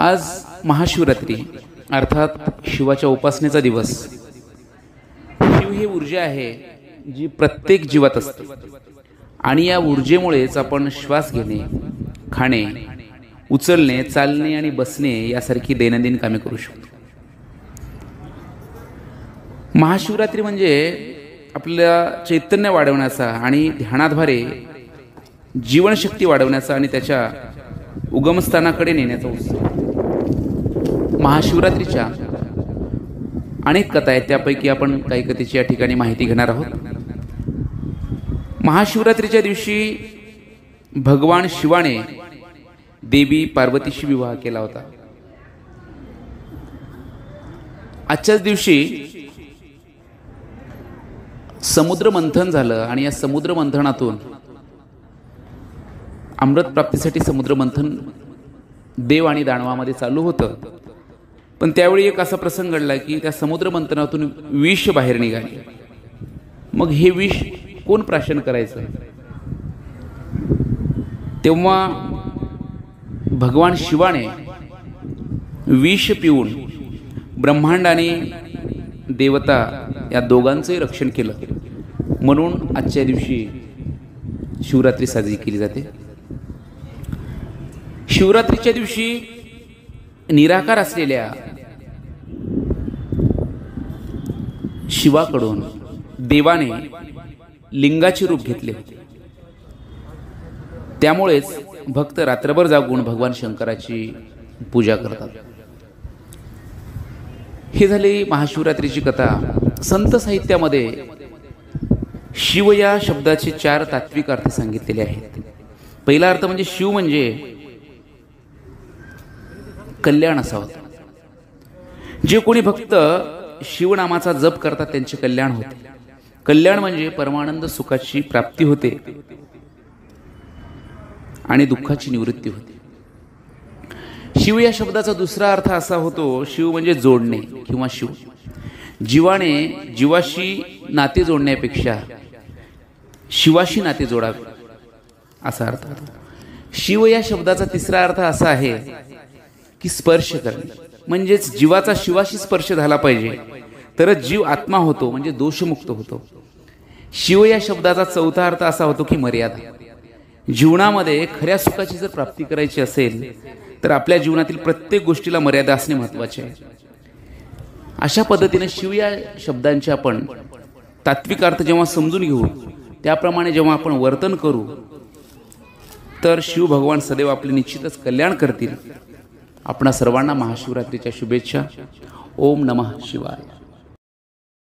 आज महाशिवरात्री अर्थात शिवाच्या उपासनेचा दिवस। शिव ही ऊर्जा आहे जी प्रत्येक जीवात असते आणि या ऊर्जेमुळेच आपण श्वास घेणे, खाणे, उचलणे, चालणे आणि बसणे यासारखी दैनंदिन कामे करू शकतो। महाशिवरात्री म्हणजे आपल्या चैतन्य वाढवण्याचा आणि ध्यानाद्वारे जीवनशक्ती वाढवण्याचा आणि त्याच्या उगमस्थानाकडे नेण्याचा उत्सव। महाशिवरात्रीच्या अनेक कथा आहेत, त्यापैकी आपण काही कथेची या ठिकाणी माहिती घेणार आहोत। महाशिवरात्रीच्या दिवशी भगवान शिवाने देवी पार्वतीशी विवाह केला होता। आजच्याच दिवशी समुद्र मंथन झालं आणि या समुद्र मंथनातून अमृत प्राप्तीसाठी समुद्र मंथन देव आणि दानवामध्ये चालू होतं। पण त्यावेळी एक असा प्रसंग घडला की त्या समुद्र मंथनातून विष बाहेर निघाले। मग हे विष कोण प्राशन करायचं? तेव्हा भगवान शिवाने विष पिऊन ब्रह्मांड आणि देवता या दोघांचंही रक्षण केलं। म्हणून आजच्या दिवशी शिवरात्री साजरी केली जाते। शिवरात्रीच्या दिवशी निराकार असलेल्या शिवाकडून देवाने लिंगाचे रूप घेतले होते। त्यामुळेच भक्त रात्रभर जागून भगवान शंकराची पूजा करतात। ही झाली महाशिवरात्रीची कथा। संत साहित्यामध्ये शिव या शब्दाचे 4 तात्विक अर्थ सांगितलेले आहेत। पहिला अर्थ म्हणजे शिव म्हणजे कल्याण असा होता। जे कोणी भक्त शिवनामाचा जप करतात त्यांचे कल्याण होते। कल्याण म्हणजे परमानंद सुखाची प्राप्ती होते आणि दुःखाची निवृत्ती होते। शिव या शब्दाचा दुसरा अर्थ असा होतो, शिव म्हणजे जोडणे किंवा शिव। जीवाने जीवाशी नाते जोडण्यापेक्षा शिवाशी नाते जोडावे असा अर्थ होतो। शिव या शब्दाचा तिसरा अर्थ असा आहे की स्पर्श करणे, म्हणजेच जीवाचा शिवाशी स्पर्श झाला पाहिजे तरच जीव आत्मा होतो, म्हणजे दोषमुक्त होतो। शिव या शब्दाचा चौथा अर्थ असा होतो की मर्यादा। जीवनामध्ये खऱ्या सुखाची जर प्राप्ती करायची असेल तर आपल्या जीवनातील प्रत्येक गोष्टीला मर्यादा असणे महत्त्वाचे आहे। अशा पद्धतीने शिव या शब्दांचे आपण तात्विक अर्थ जेव्हा समजून घेऊ, त्याप्रमाणे जेव्हा आपण वर्तन करू तर शिव भगवान सदैव आपले निश्चितच कल्याण करतील। आपणा सर्वांना महाशिवरात्रीच्या शुभेच्छा। ओम नमः शिवाय।